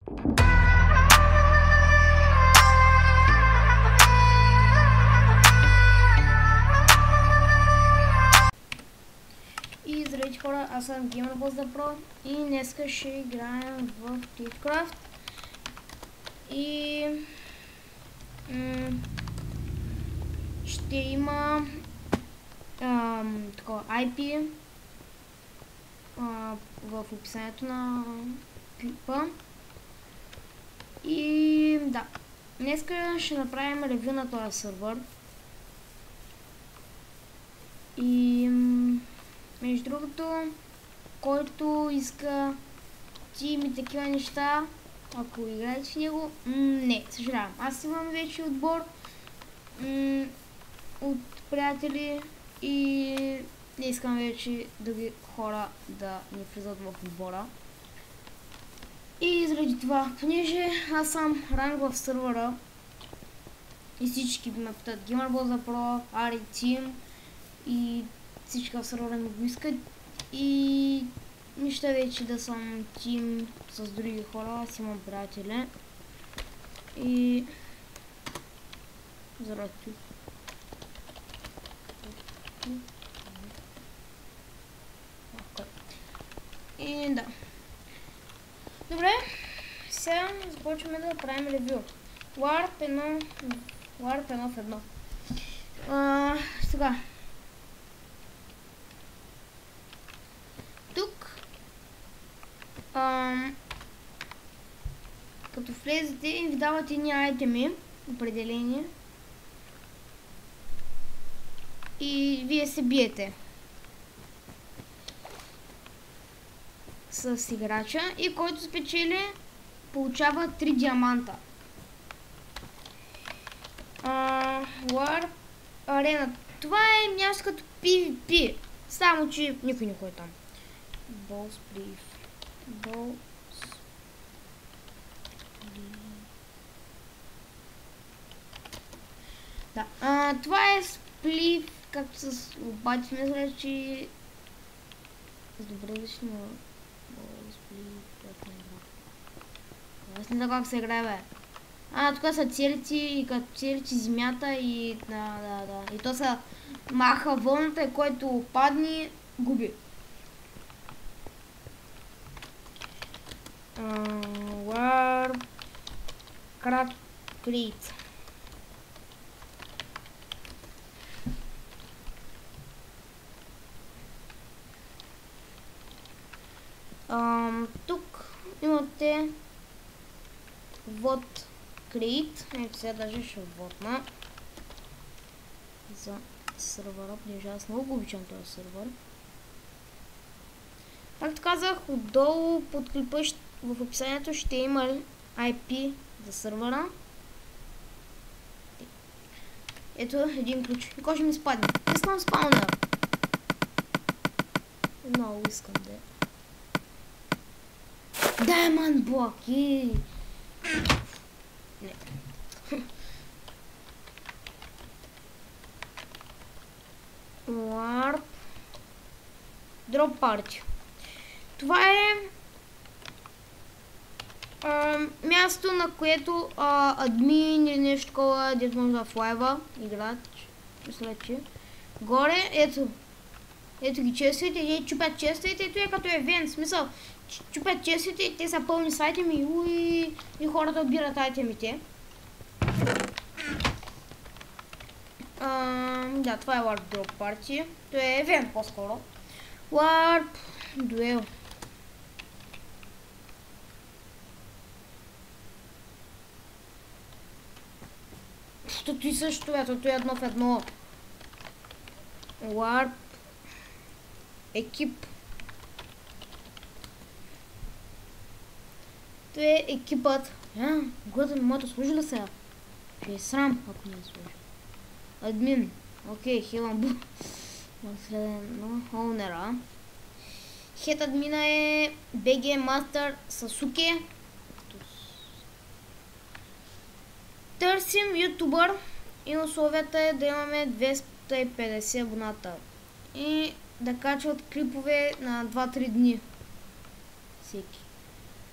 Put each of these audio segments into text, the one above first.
И здравейте хора, аз съм GamerBoss The Pro и днеска ще играем в Tradecraft и ще има такова IP в описанието на клипа. И да, днеска ще направим ревю на този сервер. И между другото, който иска тим и такива неща, ако играете в него, не, съжалявам. Аз имам вече отбор от приятели и не искам вече други хора да ни влизат в отбора. И заради това, понеже аз съм ранг в сервера и всички ме питат GamerBoss The Pro, Ari Team и всички в сервера ми го искат и нищо вече да съм тим с други хора, аз имам приятели и заради и да. Добре, сега започваме да правим ревю. Warp 1 в 1. Сега. Тук като влезете и ви дават едни айтеми определени и вие се биете с играча и който спечели получава 3 диаманта. Warp Arena. Това е място като PvP, само че никой не ходи там. Balls Brief. Да, това е сплив, както с обаче мисля, че добре дошли на Balls Brief. Аз не знам как се играе, бе. Тук са целите и като целите земята и да. И то са маха вълната и който падне, губи. Warp Crack Crate. Тук имате вод Crate. Ето сега даже ще вотна за сервера, понеже аз много обичам този сервер. Както казах, отдолу под клипа в описанието ще има IP за сервера. Ето един ключ. И кой ще ми спадне? Искам спаунер. Много искам да е. Diamond Block! Не. Warp Drop Party. Това е място, на което админ или нещо такова, дето може да флайва играч, мисля, че горе, ето ги честите, и чупят честите, ето е като евент, смисъл, чупят честите, те са пълни с айтеми и хората отбират айтемите. Да, това е Warp Drop Party, това е евент по-скоро. Warp Duel. Тото и също е, тото е едно в едно. Warp Екип. Това е екипът. Глада ми моята служи ли сега? Ще е срам, ако не служи. Админ. Окей, Хиламбу. Следено Холнера. Хед админа е BG Master Sasuke. Търсим ютубър и условията е да имаме 250 абоната и да качват клипове на 2-3 дни всеки.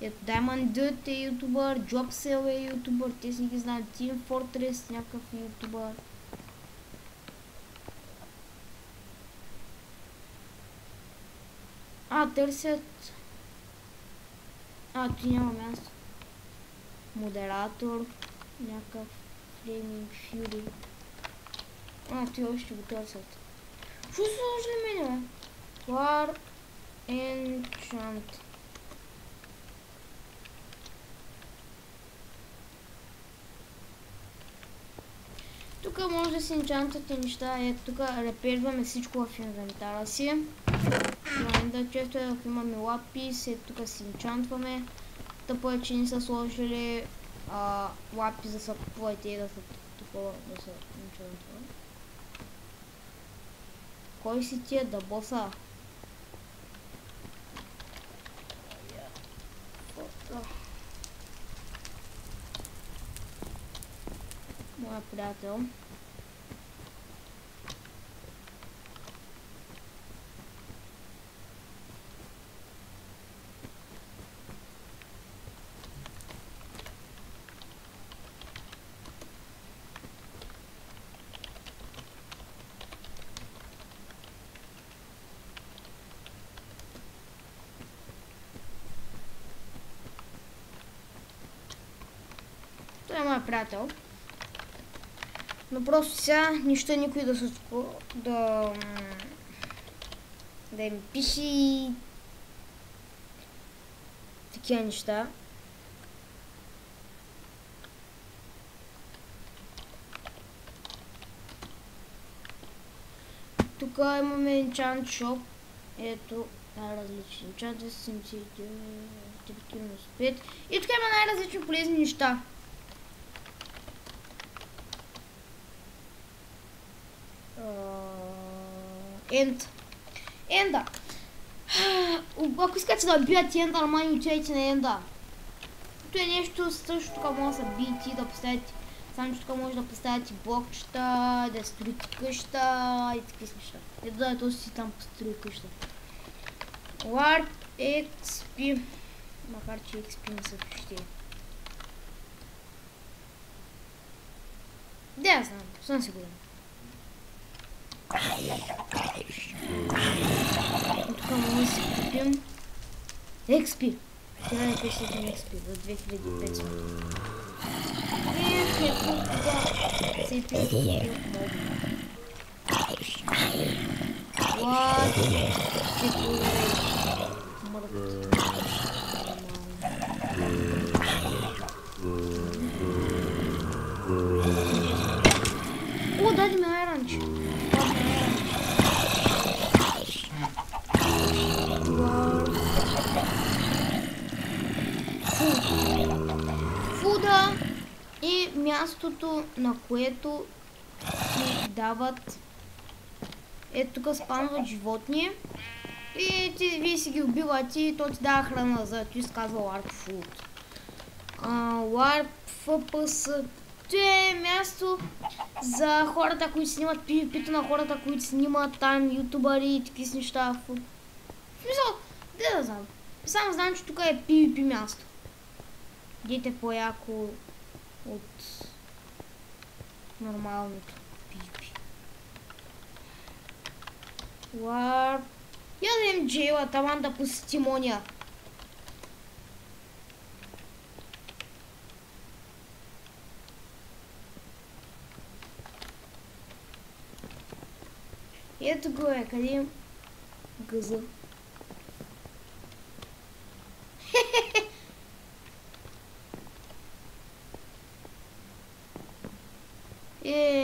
Ето Diamond Dude е ютубър, Jobsell е ютубър, те си ги знаят, Team Fortress някакъв ютубър. Търсят... Ти няма място. Модератор, някакъв Flaming Fury. Той още го търсят. Що се сложи мене, бе? War Enchant. Тук може да си енчантвате неща. Ето тук реперваме всичко в инвентара си. Да, често е, ако имаме лапис, ето тук си енчантваме. Тъпо е, че не са сложили лапис да са купувайте и да са такова да са енчантва. Кой си тия да боса? Моя приятел. Той е моя приятел. Но просто сега нищо никой да им пише такива неща. Тук имаме Enchant Shop. Ето най-различни. Enchant 279, ефективност 5. И тук има най-различни полезни неща. Енда. Ако искате да бият енда, нормално отидете на енда. То е нещо също така може да се биете и да поставите. Само че тук може да поставите блокчета, да строите къща и такива неща. Ето да, то си там построи къща. Warp XP. Макар че XP не са почти. Да, я знам, съм сигурен. Тук може да си купим XP. 1500 XP за 2500. Ето тук си пи даде ми айранч. Фуда е мястото, на което ти дават. Ето тук спамват животни и вие си ги убивате и то ти дава храна, за това се казва Warp Food. Warp FPS. Това е място за хората, които снимат PvP-то, на хората, които снимат там ютубъри и такива неща. В смисъл, да знам. Само знам, че тук е PvP място. Дете по-яко от нормалното PvP. Warp. Я да им джейла, таман да посетим оня. Ето го е, къде им гъза.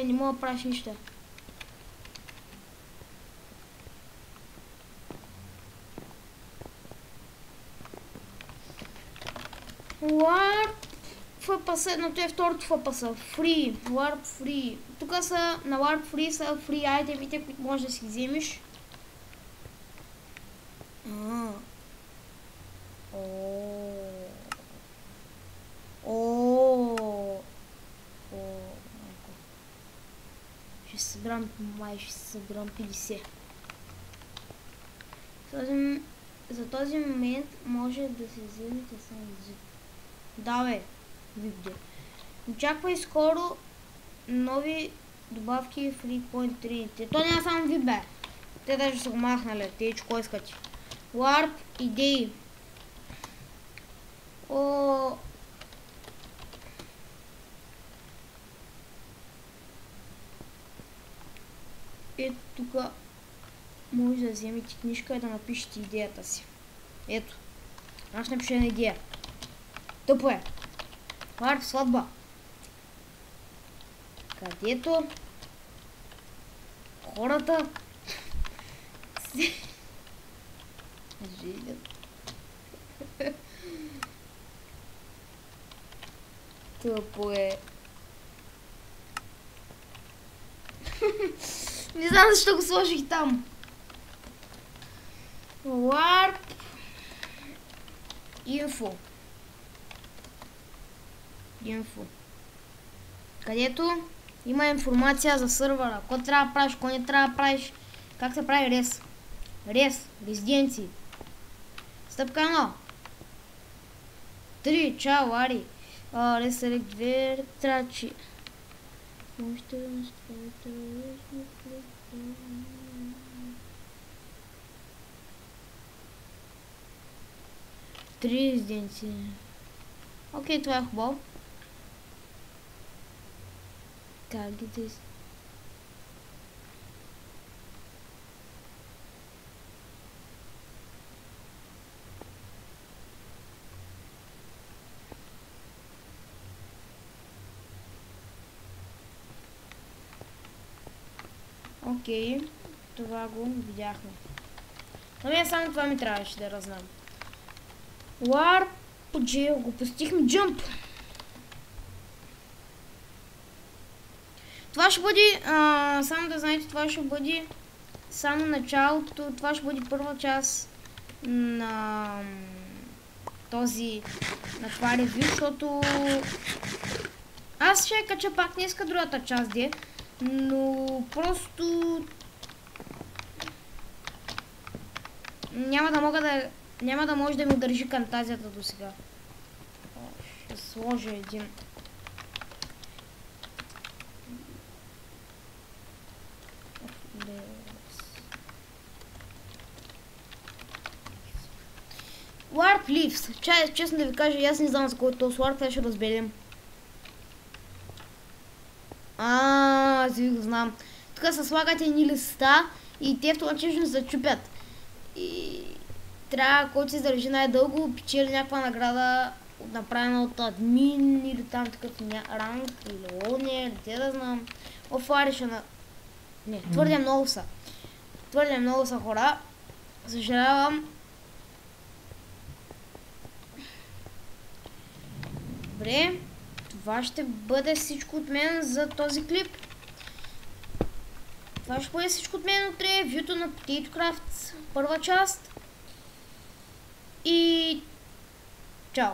Не мога да правиш нищо. Warp FPS, но това е второто FPS. Free, Warp Free. Тук са, на Warp Free са free айтемите, които можеш да си вземеш. Ще събирам, май ще събирам 50. Сложим за този момент може да се вземете само зип. Да бе, випде. Очаквай скоро нови добавки в League Point 3. То няма само вип, бе. Те даже са го махнали. Те че кой искате. Warp идеи. О... Ето тук може да вземете книжка и да напишете идеята си. Ето. Аз напиша една идея. Тъпо е. Warp сватба. Където хората се женят. Тъпо е. Не знам защо го сложих там. Warp Info. Където има информация за сървъра. Какво трябва да правиш, какво не трябва да правиш. Как се прави рез. Резиденции. Стъпка 1. 3. Чао, Ари. Реселект 2. Трачи. Можете да настроите различни клипи. Три резиденции. Окей, това е хубаво. Как ги да Окей, това го видяхме. Но мен само това ми трябваше да разнам. Warp Jail, го пустихме Jump. Това ще бъде, само да знаете, това ще бъде само началото, това ще бъде първа част на този, на това ревю, защото аз ще кача пак днеска другата част, но просто няма да може да ми удържи фантазията до сега. Ще сложа един. Warp Leaves. Честно да ви кажа, аз не знам за кой е този Warp, това ще разберем. Аз ви го знам. Тук се слагате едни листа и те автоматично се чупят. И трябва, който се издържи най-дълго, печели някаква награда, направена от админ или там такъв ранг, или ония, или те да знам. Офариша на... Не, твърде много са. Твърде много са хора. Съжалявам. Добре. Това ще бъде всичко от мен за този клип. Това ще бъде всичко от мен от ревюто на Potato Craft, първа част. И чао!